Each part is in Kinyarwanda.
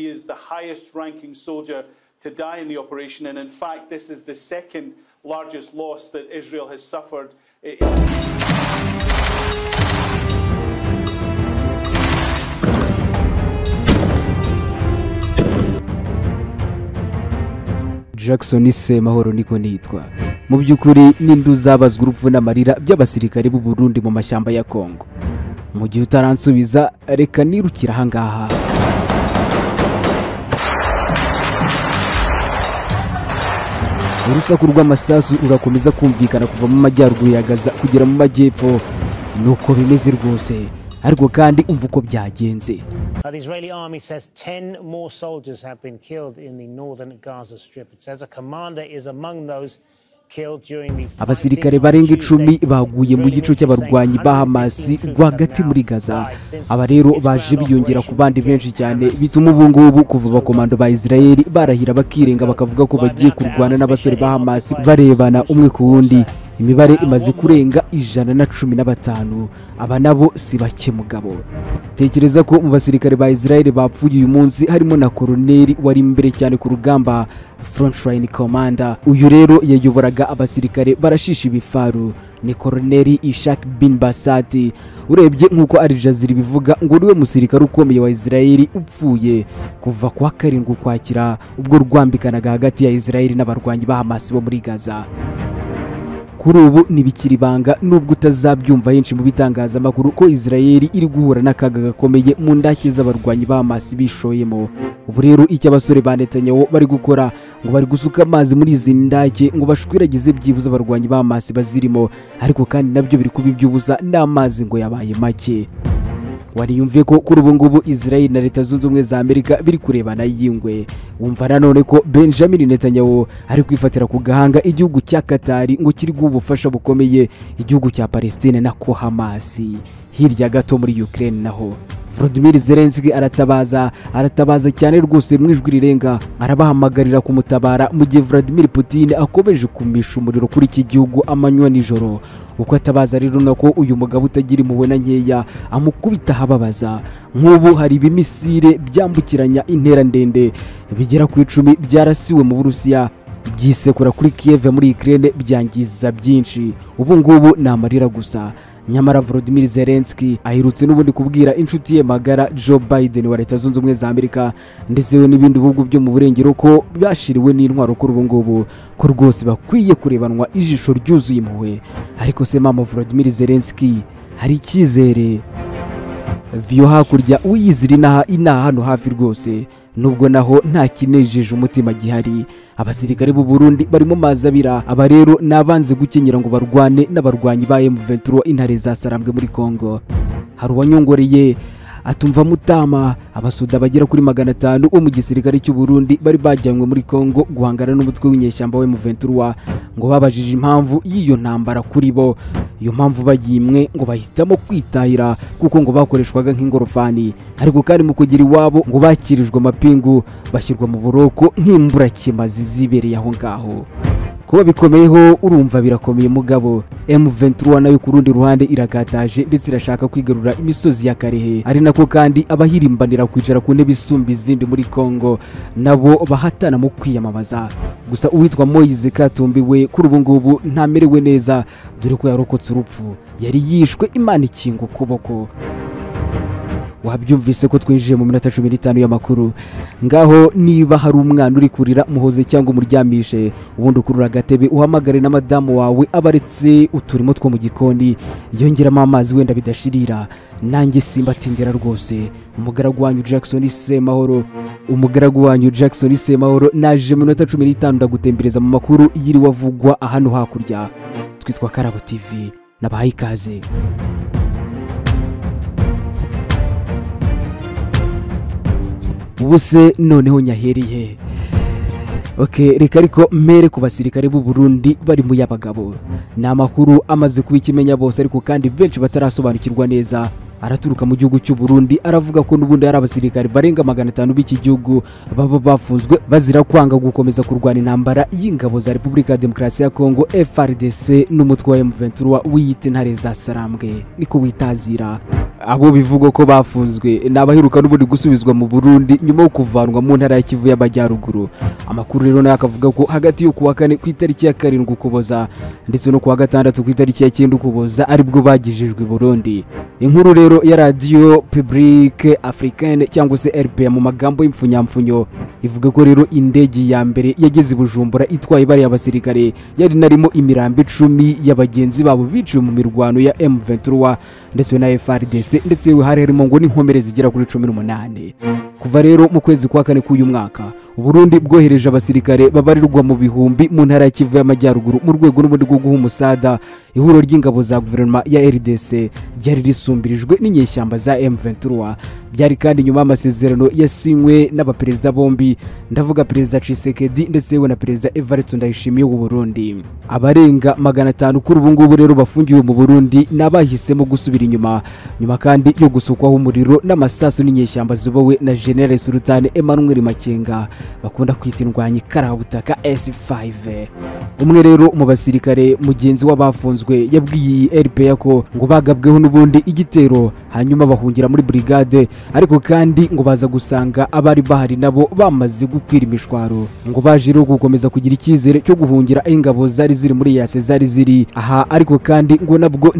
is the highest ranking soldier to die in the operation, and in fact this is the second largest loss that Israel has suffered. Jackson Semahoro niko nitwa. Mu byukuri n'indu zabazwa urupfu n'amarira by'abasirikare b'u Burundi mu mashyamba ya Kongo. Mu gihe utaransubiza reka nirukira hangaha. Urusaku rw'amasasu urakomeza kumvikana kuva mu majyaruguru ya Gaza kugera mu majyepfo. Nuko bimeze rwose. Ariko kandi umva uko byagenze. The Israeli army says 10 more soldiers have been killed in the northern Gaza Strip. It says a commander is among those killed during the Abasirikare barenga 10 baguye mu gico cy'abarwanyi ba Hamas rwagati muri Gaza. Aba rero baje biyongera ku bandi benshi cyane bituma ubungubu kuva abakomando ba Israeli barahira bakirenga bakavuga ko bagiye kurwana n'abasore ba Hamas barebana umwe ku wundi. Imibare imaze kurenga 115. Aba nabo si bake mugabo. Tekereza ko mu basirikare ba Israel bapfuye uyu munsi harimo na koloneli wari imbere cyane ku rugamba, frontline commander. Uyu rero yayoboraga abasirikare barashisha ibifaru, ni koloneli Ishak bin Basati. Urebye nkuko Al Jazeera bivuga ngo niwe musirikare ukomeye wa Israel upfuye kuva kwa 7 Ukwakira ubwo rwambikanaga hagati ya Israel n'abarwanyi ba Hamas bo muri Gaza. Kuri ubu nibikiri banga nubwo utazabyumva henshi mu bitangazamakuru ko Israel iri guhura n'akaga gakomeye mu ndake z'abarwanyi ba Hamas bishoyemo. Ubu rero icyo abasore ba Netanyahu bari gukora ngo bari gusuka amazi muri izi ndake ngo bashwiragize byibuza abarwanyi ba Hamas bazirimo, ariko kandi nabyo biri kubibyubuza n'amazi ngo yabaye make. Wariyumviye ko kuri ubu ngubu Israel na Leta Zunze Ubumwe za Amerika biri kurebana yingwe. Wumva nanone ko Benjamin Netanyahu ari kwifatira ku gahanga igihugu cya Qatar ngo kiri ubufasha bukomeye igihugu cya Palestine na ko Hamas. Hirya gato muri Ukraine naho Volodymyr Zelensky aratabaza cyane rwose mwijwi rirenga, arabahamagarira kumutabara mu gihe Vladimir Putin akomeje kumisha umuriro kuri iki gihugu amanywa nijoro. Uko atabaza rero nako uyu mugabo utagira imubona nkeya amukubita hababaza. Nk'ubu hari ibimisire byambukiranya intera ndende bigera ku 10 byarasiwe mu Burusiya byisekura kuri Kiev muri Ukraine byangiza byinshi. Ubu ngubu namarira gusa. Nyamara Volodymyr Zelensky ahirutse n'ubundi kubwira inshuti ye magara Joe Biden wa Leta Zunze Ubumwe za Amerika ndetse n'ibindi bihugu byo mu burengero ko byashiriwe n'intwaro kuri ubu ngubu ko rwose bakwiye kurebanwa ijisho ryuzuye impuhwe. Ariko se mama Volodymyr Zelensky hari icyizere vyo hakurya uyizira inaha hano hafi rwose, nubwo naho nta kinejeje umutima gihari. Abasirikare b'u Burundi barimo mazabira, aba rero nabanze gukenyera ngo barwane n'abarwanyi ba M23 intare zasarambwe muri Kongo. Hari uwanyongoreye atumva mutama abasuda bagera kuri 500 wo mu gisirikare cy'u Burundi bari bajyanywe muri Kongo guhangana n'umutwe w'inyeshyamba wa M23 ngo babajije impamvu y'iyo ntambara kuri bo. Iyo mpamvu bagimwe ngo bahitamo kwitahira kuko ngo bakoreshwaga nk'ingorofani, ariko kandi mu kugira iwabo ngo bakirijwe amapingu bashyirwa mu buroko nk'imbura kimazi zibereye aho ngaho. Kuba bikomeyeho urumva birakomeye mugabo. M23 nayo ku rundi ruhande irakataje ndetse irashaka kwigarura imisozi ya Karehe, ari nako kandi abahirimbanira kwicara ku ntebe isumba izindi muri Kongo nabo bahatana mu kwiyamamaza. Gusa uwitwa Moise Katumbi we kuri ubu ngubu ntamerewe neza dore ko yarokotse urupfu, yari yishwe Imana ikinga ukuboko. Wabyumvise ko twinjiye mu minota 15 y'amakuru. Ngaho niba hari umwana uri kurira muhoze cyangwa umuryamishe, ubundi ukurura agatebe uhamagare na madamu wawe abaretse uturimo two mu gikoni yongeramo amazi wenda bidashirira. Nanjye simbatindira rwose. Umugaragu wanyu Jackson Semahoro naje mu minota 15 ndagutembereza mu makuru yiri wavugwa ahano hakurya. Twitwa Akarabo TV, nabahaye ikaze. Ubuse noneho nyaheriye. Reka ariko mere ku basirikare b'u Burundi bari mu y'abagabo. Ni amakuru amaze kubikimenya bose, ariko kandi benshi batarasobanukirwa neza araturuka mu gihugu cy'u Burundi aravuga ko n'ubundi ari abasirikare barenga 500 b'iki gihugu baba bafunzwe bazira kwanga gukomeza kurwana intambara y'ingabo za Repubulika ya Demokarasi ya Kongo FARDC n'umutwe wa M23 wiyita intare za Sarambwe niko witazira. Abo bivugwa ko bafunzwe nabaheruka n'ubundi gusubizwa mu Burundi nyuma yo kuvanwa mu ntara ya Kivu y'Amajyaruguru. Amakuru rero nayo akavuga ko hagati yo kuwa 4 ku itariki ya 7 Ukuboza ndetse no kuwa 6 ku itariki ya 9 Ukuboza aribwo bagijejwe Burundi. Inkuru rero ya Radio Publique Africaine cyangwa se RPA mu magambo y'imfunyamfunyo ivuga ko rero indege ya mbere yageze Bujumbura itwaye bari abasirikare yari narimo imirambo 10 y'abagenzi babo biciwe mu mirwano ya M23 ndetse na FARDC ndetse hari harimo ngo n'inkomere zigera kuri 18. Kuva rero mu kwezi kwa 4 k'uyu mwaka Burundi bwohereje abasirikare babarirwa mu bihumbi mu ntara ya Kivu y'Amajyaruguru mu rwego n'ubundi bwo guha umusada ihuriro ry'ingabo za guverinoma ya RDC ryari risumbirijwe n'inyeshyamba za M23. Byari kandi nyuma y'amasezerano yasinywe n'abaperezida bombi, ndavuga Perezida Tshisekedi ndetse we na Perezida Evariste Ndayishimiye w'u Burundi. Abarenga 500 kuri ubu ngubu rero bafungiwe mu Burundi nabahisemo gusubira nyuma kandi yo gusukwaho umuriro n'amasasu n'inyeshyamba zibowe na General Sultan Emmanuel Makenga bakunda kwita indwanyi karabutaka S5. Umwe rero mu basirikare mugenzi w'abafunzwe yabwiye RPA ko ngo bagabweho n'ubundi igitero hanyuma bahungira muri brigade, ariko kandi ngo baza gusanga abari bahari nabo bamaze gukwira imishwaro. Ngo baje rero gukomeza kugira icyizere cyo guhungira ingabo zari ziri muri yase zari ziri aha, ariko kandi ngo nabwo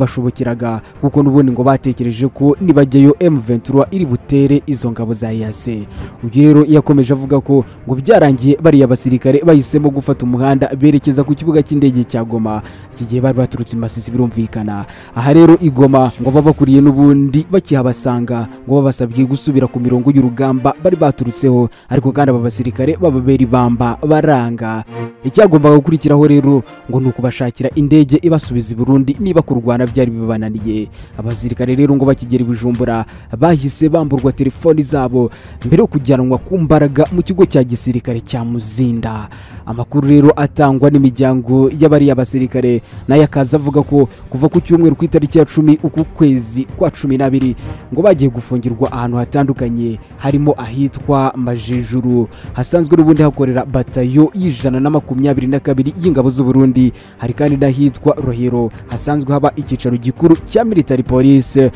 ntibyabashobokeraga kuko n'ubundi ngo batekereje ko nibajyeyo M23 iri butere izo ngabo za yase. Uyu rero yakomeje avuga ko ngo byarangiye bari abasirikare bahisemo gufata umuhanda berekeza ku kibuga cy'indege cya Goma. Iki gihe bari baturutse Masisi birumvikana. Aha rero igoma ngo babakuriye n'ubundi bakihabasanga ngo babasabye gusubira ku mirongo y'urugamba bari baturutseho, ariko kandi aba basirikare bababera ibamba baranga. Icyagombaga gukurikiraho rero ngo nukubashakira indege ibasubiza i Burundi niba kurwana byari bibananiye. Abasirikare rero ngo bakigera Bujumbura bahise bamburwa telefoni zabo mbere yo kujyanwa ku mbaraga mu kigo cya gisirikare cya Muzinda. Amakuru rero atangwa n'imiryango y'abari abasirikare nayo akaza avuga ko kuva ku cyumweru ku itariki ya 10 uku kwezi kwa 12 ngo bagiye gufungirwa ahantu hatandukanye, harimo ahitwa Majejuru hasanzwe n'ubundi hakorera batayo y'122 y'ingabo z'u Burundi, hari kandi n'ahitwa Rohero hasanzwe haba icyicaro gikuru cya military police,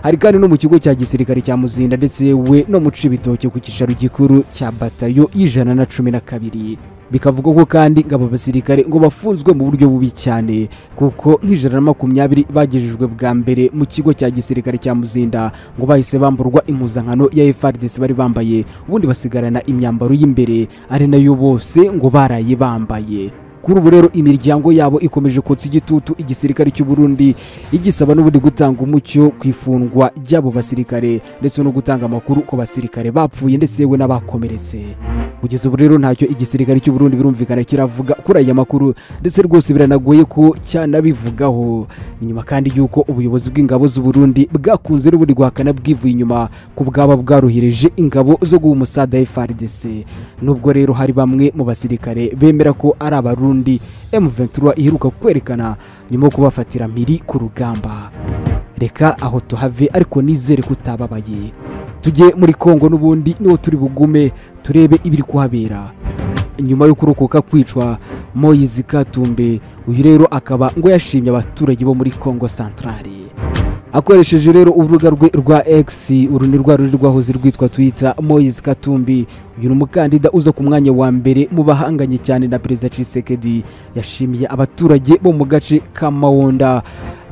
hari kandi no mu kigo cya gisirikare cya Muzinda ndetse we no mu Cibitoke ku cyicaro gikuru cya batayo y'112. Bikavuga ko kandi ngabo basirikare ngo bafunzwe mu buryo bubi cyane kuko nk'120 bagejejwe bwa mbere mu kigo cya gisirikare cya Muzinda ngo bahise bamburwa impuzankano ya FARDC bari bambaye, ubundi basigarana imyambaro y'imbere ari nayo bose ngo baraye bambaye. Kuri ubu rero imiryango yabo ikomeje kotsa igitutu igisirikare cy'u Burundi igisaba n'ubundi gutanga umucyo kwifungwa ry'abo basirikare ndetse no gutanga amakuru ko basirikare bapfuye ndetse we n'abakomeretse. Kugeza ubu rero ntacyo igisirikare cy'u Burundi birumvikana kiravuga kuri aya makuru ndetse rwose biranagoye ko cyanabivugaho. Nyuma kandi yuko ubuyobozi bw'ingabo z'u Burundi bwakunze n'ubundi guhakana bwivuye inyuma ku bwaba bwaruhireje ingabo zo guha umusada FARDC. Nubwo rero hari bamwe mu basirikare bemera ko ari abarundi M23 iheruka kwerekana nyuma yo kubafatira mpiri ku rugamba. Reka aho tuhave ariko nizere kutababaye. Tujye muri Kongo n'ubundi niho turi bugume turebe ibiri kuhabera. Nyuma yo kurokoka kwicwa Moise Katumbi, uyu rero akaba ngo yashimye abaturage bo muri Kongo Centrale. Akoresheje rero urubuga rwe rwa X, uru ni rwahoze rwitwa Twitter, Moise Katumbi uyu ni umukandida uza ku mwanya wa mbere mu bahanganye cyane na Perezida Tshisekedi, yashimiye abaturage bo mu gace ka Mawonda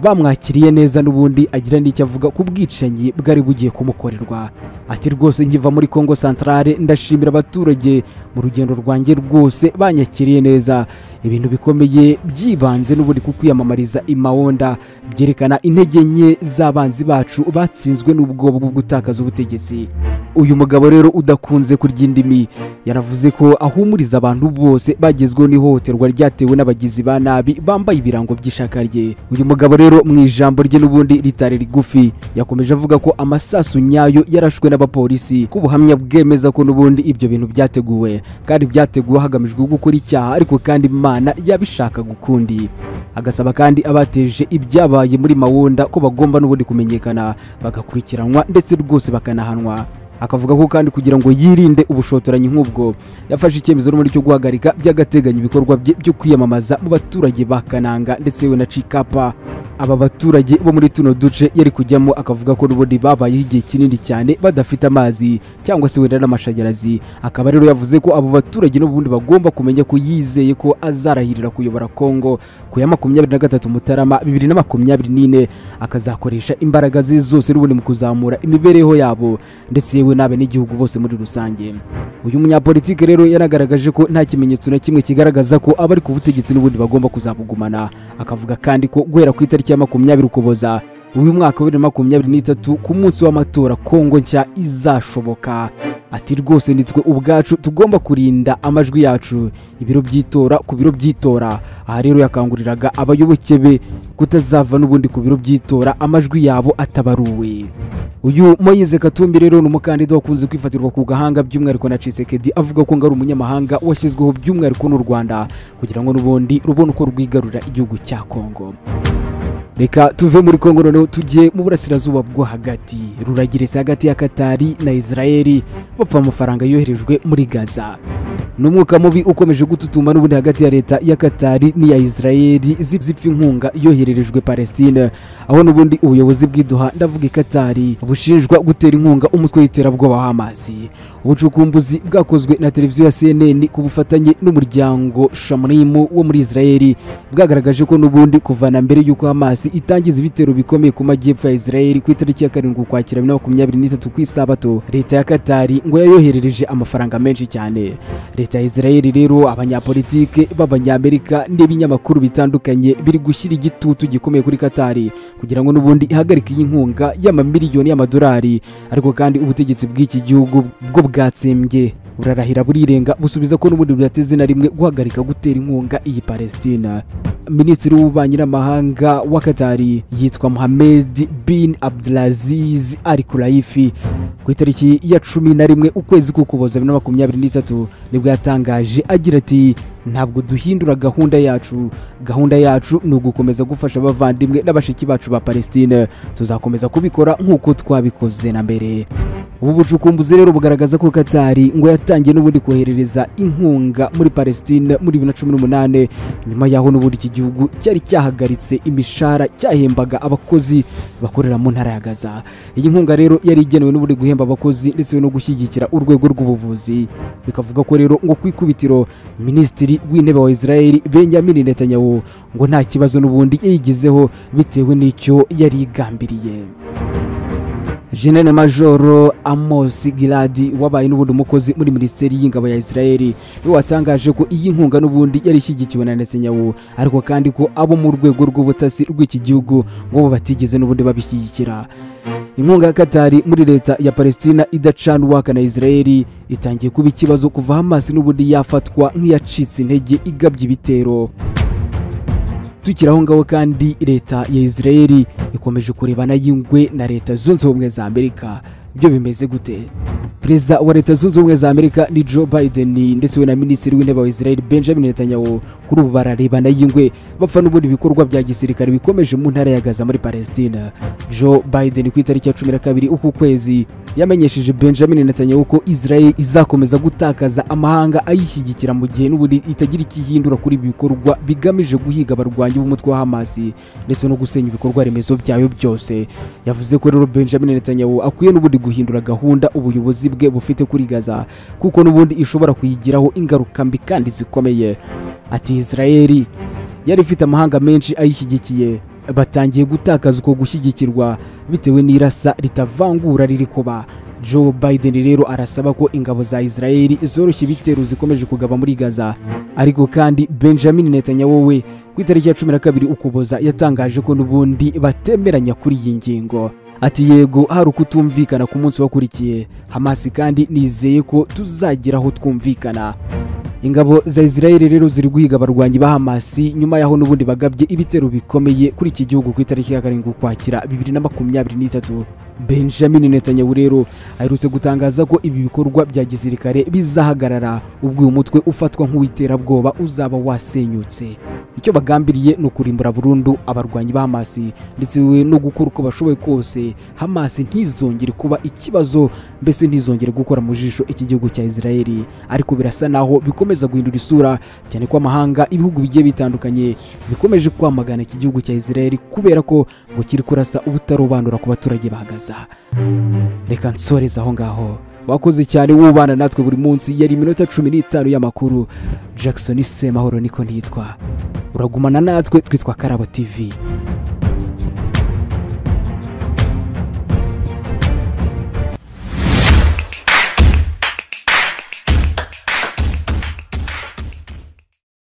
bamwakiriye neza n'ubundi agira n'icyo avuga ku bwicanyi bwari bugiye kumukorerwa. Ati rwose nkiva muri Kongo Centrale ndashimira abaturage mu rugendo rwanjye rwose banyakiriye neza. Ibintu bikomeye byibanze n'ubundi ku kwiyamamariza imawonda byerekana intege nke z'abanzi bacu batsinzwe n'ubwoba bwo gutakaza ubutegetsi. Uyu mugabo rero udakunze kurya indimi yaravuze ko ahumuriza abantu bose bagezweho n'ihohoterwa ryatewe n'abagizi ba nabi bambaye ibirango by'ishaka rye. Uyu mugabo rero rero mu ijambo rye n'ubundi ritari rigufi yakomeje avuga ko amasasu nyayo yarashwe n'abapolisi ku buhamya bwemeza ko n'ubundi ibyo bintu byateguwe kandi byateguwe hagamijwe gukora icyaha ariko kandi Imana yabishaka gukundi. Agasaba kandi abateje ibyabaye muri Mawunda ko bagomba n'ubundi kumenyekana bagakurikiranwa ndetse rwose bakanahanwa. Akavuga ko kandi kugira ngo yirinde ubushotoranyi nk'ubwo yafashe icyemezo muri cyo guhagarika by'agateganyo ibikorwa byo kwiyamamaza mu baturage ba Kananga ndetse we na Cikapa. Aba baturage bo muri tuno duce yari kujyamo akavuga ko n'ubundi babayeho igihe kinini cyane badafite amazi cyangwa se wenda n'amashanyarazi. Akaba rero yavuze ko abo baturage n'ubundi bagomba kumenya ko yizeye ko azarahirira kuyobora Kongo ku ya 23 Mutarama 2024 akazakoresha imbaraga ze zose n'ubundi mu kuzamura imibereho yabo ndetse yewe nabe n'igihugu bose muri rusange. Uyu munyapolitike rero yanagaragaje ko nta kimenyetso na kimwe kigaragaza ko abari ku butegetsi n'ubundi bagomba kuzabugumana. Akavuga kandi ko guhera ku itariki ya 20 Ukuboza uyu mwaka wa 2023 ku munsi w'amatora Kongo nshya izashoboka. Ati rwose nitwe ubwacu tugomba kurinda amajwi yacu ibiro by'itora ku biro by'itora. Aha rero yakanguriraga abayoboke be kutazava n'ubundi ku biro by'itora amajwi yabo atabaruwe. Uyu Moise Katumbi rero n'umukandida wakunze kwifatirwa ku gahanga by'umwihariko na Tshisekedi avuga ko ngari umunyamahanga washyizweho by'umwihariko n'u Rwanda kugira ngo n'ubundi rubone uko rwigarurira igihugu cya Kongo. Reka tuve muri Kongo noneho tujye mu burasirazuba bwo hagati. Ruragirese hagati ya Katari na Israeli bapfa amafaranga yoherejwe muri Gaza. N'umwuka mubi ukomeje gututuma n'ubundi hagati ya leta ya Katari n'iya Israeli zipfa inkunga yohererejwe Palestine, aho n'ubundi ubuyobozi bw'iduha ndavuga Katari bushinjwa gutera inkunga umutwe w'iterabwoba wa Hamas. Ubucukumbuzi bwakozwe na televiziyo ya CNN ku bufatanye n'umuryango Shamrim wo muri Israeli bwagaragaje ko n'ubundi kuvana mbere y'uko Hamas itangiza ibitero bikomeye ku majyepfo ya Israeli ku itariki ya 7 Ukwakira 2023 ku isabato, leta ya Katari ngo yayoherereje amafaranga menshi cyane. Leta ya Israeli rero abanyapolitike b'abanyamerika n'ibinyamakuru bitandukanye biri gushyira igitutu gikomeye kuri Katari kugira ngo n'ubundi ihagarike iyi nkunga y'amamiliyoni y'amadolari, ariko kandi ubutegetsi bw'iki gihugu bwo bwatsembye burarahira burirenga busubiza ko n'ubundi budateze na rimwe guhagarika gutera inkunga iyi Palestina. Minisitiri w'ububanyi n'amahanga wa Katari yitwa Mohammed bin Abdulaziz Al Khulaifi ku itariki ya 11 ukwezi k'Ukuboza 2023 nibwo yatangaje agira ati ntabwo duhindura gahunda yacu ni ugukomeza gufasha abavandimwe n'abashiki bacu ba Palestine, tuzakomeza kubikora nk'uko twabikoze na mbere. Ubu bucukumbuzi rero bugaragaza ko Katari ngo yatangiye n'ubundi koherereza inkunga muri Palestine muri 2018 nyuma yaho n'ubundi iki gihugu cyari cyahagaritse imishara cyahembaga abakozi bakorera mu ntara ya Gaza. Iyi nkunga rero yari igenewe n'ubundi guhemba abakozi ndetse no gushyigikira urwego rw'ubuvuzi. Bikavuga ko rero ngo kwikubitiro Minisitiri w'intebe wa Israeli Benjamin Netanyahu ngo nta kibazo n'ubundi yigizeho bitewe n'icyo yari igambiriye. General Major Amos Giladi wabaye n'ubundi umukozi muri Minisiteri y'Ingabo ya Israeli watangaje ko iyi nkunga n'ubundi yari ishyigikiwe na Netanyahu, ariko kandi ko abo mu rwego rw'ubutasi rw'iki gihugu ngo batigeze n'ubundi babishyigikira. Inkunga ya Katari muri leta ya Palestina idacana uwaka na Israeli itangiye kuba ikibazo kuva Hamas n'ubundi yafatwa nk'iyacitse intege igabye ibitero. Tukiraho ngaho kandi leta ya Israeli ikomeje kurebana y'ingwe na leta zunze ubumwe za Amerika. Byo bimeze gute? Perezida wa leta zunze ubumwe za Amerika ni Joe Biden ndetse we na Minisitiri w'intebe wa Israeli Benjamin Netanyahu kuri ubu bararebana y'ingwe bapfa n'ubundi bikorwa bya gisirikare bikomeje mu ntara ya Gaza muri Palestina. Joe Biden ku itariki ya 12 uku kwezi yamenyesheje Benjamin Netanyahu ko Israel izakomeza gutakaza amahanga ayishyigikira mu gihe n'ubundi itagira ikihindura kuri bikorwa bigamije guhiga abarwanyi b'umutwe wa Hamas ndetse no gusenya ibikorwa remezo byayo byose. Yavuze ko rero Benjamin Netanyahu akwiye n'ubundi guhindura gahunda ubuyobozi bwe bufite kuri Gaza kuko n'ubundi ishobora kuyigiraho ingaruka mbi kandi zikomeye. Ati Israeli yari ifite amahanga menshi ayishyigikiye, batangiye gutakaza uko gushyigikirwa bitewe n'irasa ritavangura riri kuba. Joe Biden rero arasaba ko ingabo za Israeli zoroshye ibitero zikomeje kugaba muri Gaza, ariko kandi Benjamin Netanyahu we ku itariki ya 12 Ukuboza yatangaje ko n'ubundi batemeranya kuri iyi ngingo. Ati yego hari ukutumvikana ku munsi wakurikiye Hamas kandi nizeye ko tuzageraho twumvikana. ingabo za Israel rero ziri guhiga abarwanyi ba Hamas nyuma yaho n'ubundi bagabye ibitero bikomeye kuri iki gihugu ku itariki ya 7 Ukwakira 2023. Benjamin Netanyahu rero aherutse gutangaza ko ibi bikorwa bya gisirikare bizahagarara ubwo uyu mutwe ufatwa nk'uwiterabwoba uzaba wasenyutse. Icyo bagambiriye no kurimbura burundu abarwanyi ba Hamas ndetse no gukora uko bashoboye kose Hamas ntizongere kuba ikibazo, mbese ntizongere gukora mu jisho iki gihugu cya Israel. Ariko birasa naho bikomeza guhindura isura cyane ko amahanga ibihugu bigiye bitandukanye bikomeje kwamagana iki gihugu cya Israel kubera ko ngo kiri kurasa ubutarobanura ku baturage bahagaza. Reka nsoreza aho ngaho. Wakoze cyane wubana natwe buri munsi, yari iminota 15 y'amakuru. Jackson Semahoro niko nitwa. Uragumana natwe, twitwa Akarabo TV.